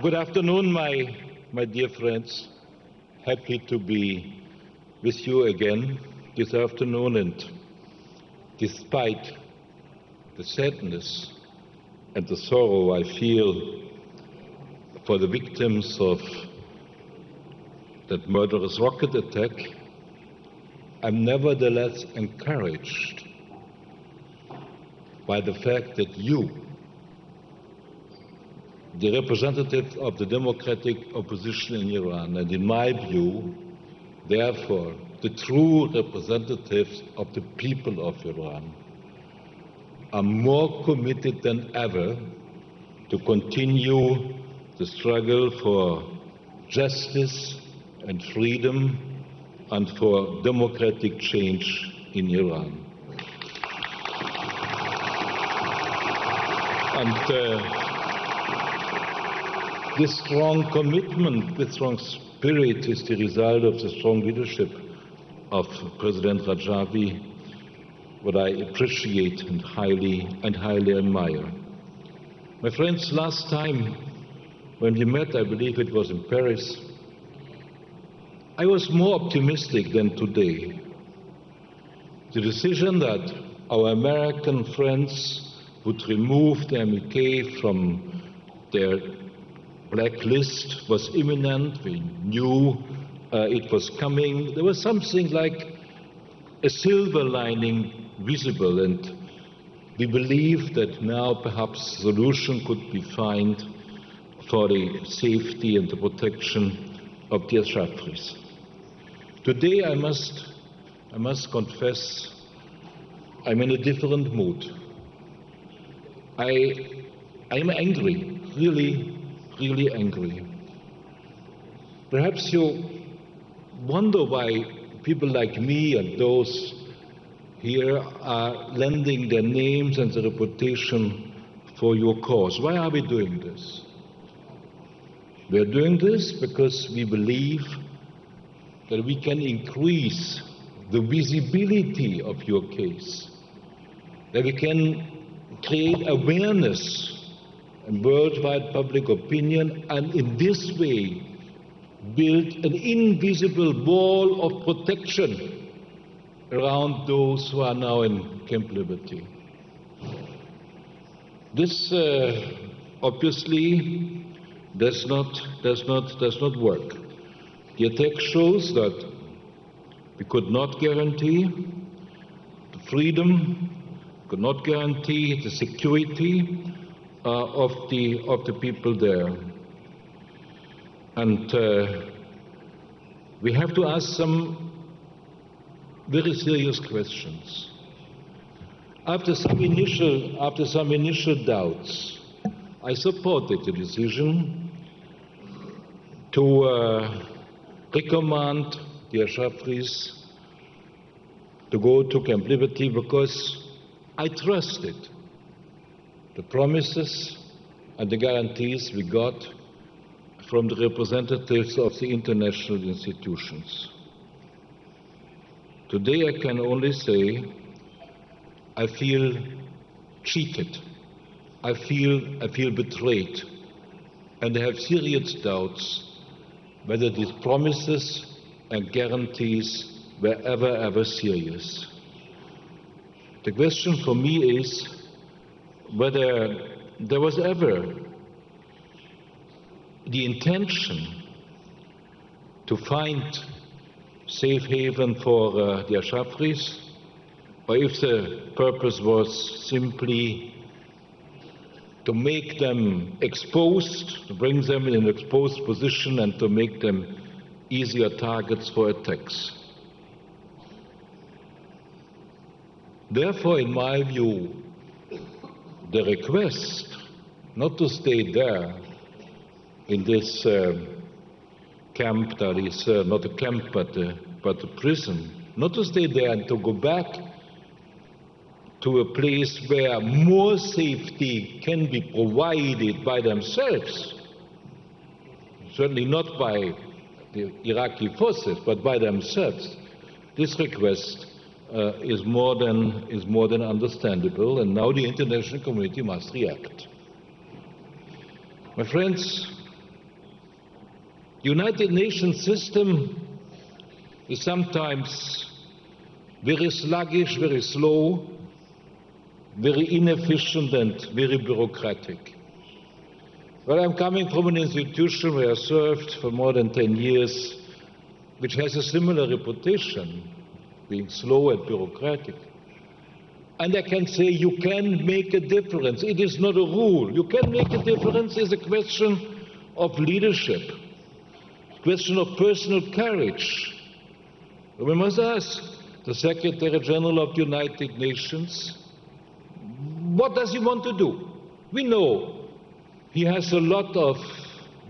Good afternoon, my dear friends. Happy to be with you again this afternoon, and despite the sadness and the sorrow I feel for the victims of that murderous rocket attack, I'm nevertheless encouraged by the fact that you, the representatives of the democratic opposition in Iran, and in my view, therefore, the true representatives of the people of Iran, are more committed than ever to continue the struggle for justice and freedom and for democratic change in Iran. And this strong commitment, this strong spirit is the result of the strong leadership of President Rajavi, what I appreciate and highly admire. My friends, last time when we met, I believe it was in Paris, I was more optimistic than today. The decision that our American friends would remove the MEK from their blacklist was imminent. We knew it was coming. There was something like a silver lining visible, and we believe that now perhaps a solution could be found for the safety and the protection of the Ashafris. Today I must confess I'm in a different mood. I'm angry, really angry. Perhaps you wonder why people like me and those here are lending their names and their reputation for your cause. Why are we doing this? We are doing this because we believe that we can increase the visibility of your case, that we can create awareness and worldwide public opinion, and in this way build an invisible wall of protection around those who are now in Camp Liberty. This obviously does not work. The attack shows that we could not guarantee the freedom, could not guarantee the security of the people there. And we have to ask some very serious questions. After some initial doubts, I supported the decision to recommend the Ashafris to go to Camp Liberty because I trusted the promises and the guarantees we got from the representatives of the international institutions. Today I can only say I feel cheated, I feel betrayed, and I have serious doubts whether these promises and guarantees were ever serious. The question for me is whether there was ever the intention to find safe haven for the Ashafris, or if the purpose was simply to make them exposed, to bring them in an exposed position and to make them easier targets for attacks. Therefore, in my view, the request not to stay there in this camp that is not a camp but a prison, not to stay there and to go back to a place where more safety can be provided by themselves, certainly not by the Iraqi forces, but by themselves. This request is more than understandable, and now the international community must react. My friends, The United Nations system is sometimes very sluggish, very slow, very inefficient and very bureaucratic. Well, I'm coming from an institution where I served for more than 10 years, which has a similar reputation, being slow and bureaucratic. And I can say you can make a difference. It is not a rule. You can make a difference. It's a question of leadership, a question of personal courage. We must ask the Secretary General of the United Nations, what does he want to do? We know he has a lot of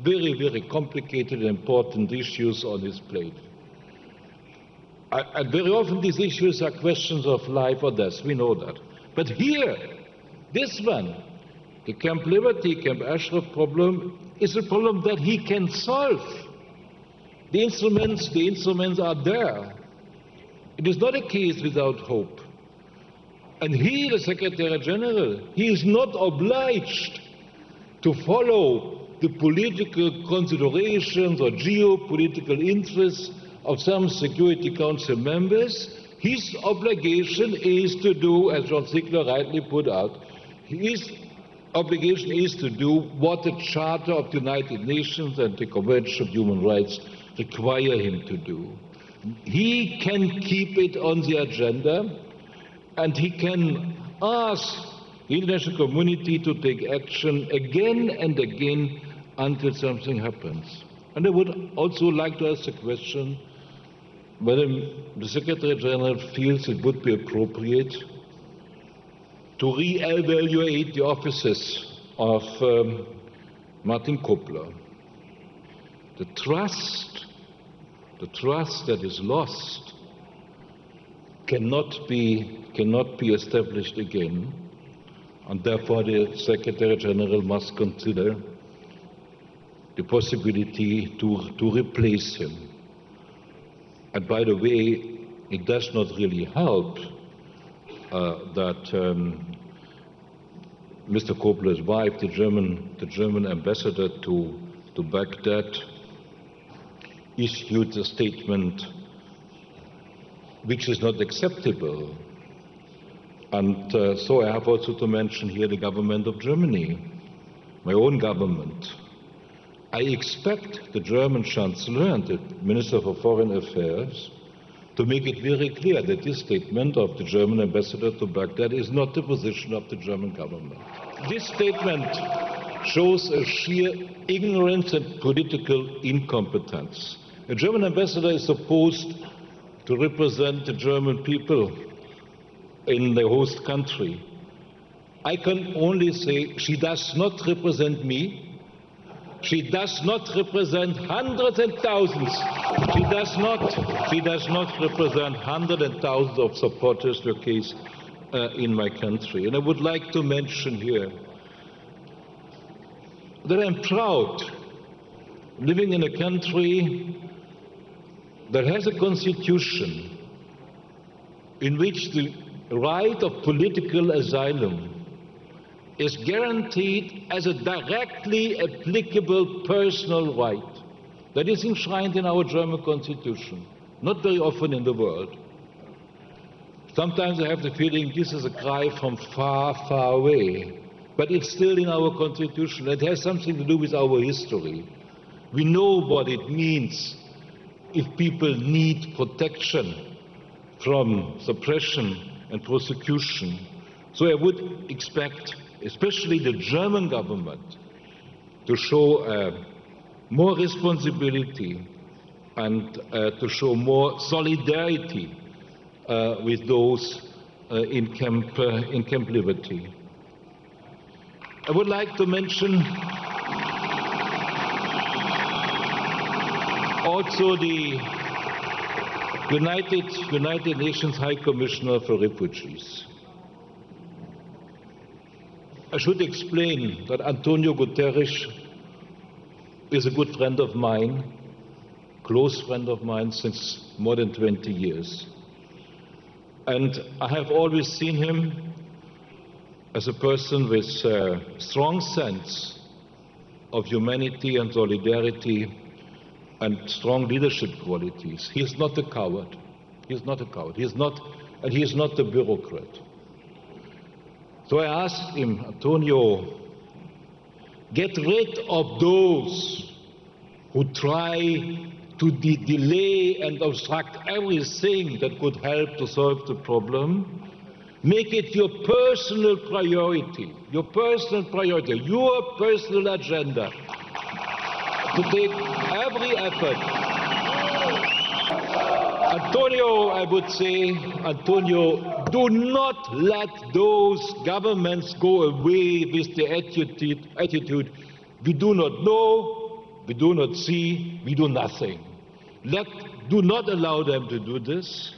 very, very complicated and important issues on his plate. And very often these issues are questions of life or death, we know that. But here, this one, the Camp Liberty, Camp Ashraf problem, is a problem that he can solve. The instruments are there. It is not a case without hope. And he, the Secretary General, he is not obliged to follow the political considerations or geopolitical interests of some Security Council members. His obligation is to do, as John Ziegler rightly put out, his obligation is to do what the Charter of the United Nations and the Convention of Human Rights require him to do. He can keep it on the agenda, and he can ask the international community to take action again and again until something happens. And I would also like to ask the question whether the Secretary General feels it would be appropriate to re-evaluate the offices of Martin Kobler. The trust that is lost cannot be established again, and therefore the Secretary General must consider the possibility to replace him. And by the way, it does not really help that Mr. Kobler's wife, the German ambassador to Baghdad, issued a statement which is not acceptable. And so I have also to mention here the government of Germany, my own government. I expect the German Chancellor and the Minister for Foreign Affairs to make it very clear that this statement of the German ambassador to Baghdad is not the position of the German government. This statement shows a sheer ignorance and political incompetence. A German ambassador is supposed to represent the German people in the host country. I can only say she does not represent me. She does not represent hundreds and thousands. She does not represent hundreds and thousands of supporters to a case in my country. And I would like to mention here that I'm proud living in a country that has a constitution in which the right of political asylum is guaranteed as a directly applicable personal right. That is enshrined in our German constitution, not very often in the world. Sometimes I have the feeling this is a cry from far, far away, but it's still in our constitution. It has something to do with our history. We know what it means if people need protection from suppression and prosecution. So I would expect especially the German government to show more responsibility and to show more solidarity with those in Camp Liberty. I would like to mention also the United Nations High Commissioner for Refugees. I should explain that Antonio Guterres is a good friend of mine, close friend of mine since more than 20 years. And I have always seen him as a person with a strong sense of humanity and solidarity and strong leadership qualities. He is not a coward. He is not a coward. He is not a bureaucrat. So I asked him, Antonio, get rid of those who try to delay and obstruct everything that could help to solve the problem. Make it your personal priority, your personal agenda, to take every effort. Antonio, I would say, Antonio, do not let those governments go away with the attitude, we do not know, we do not see, we do nothing. Do not allow them to do this.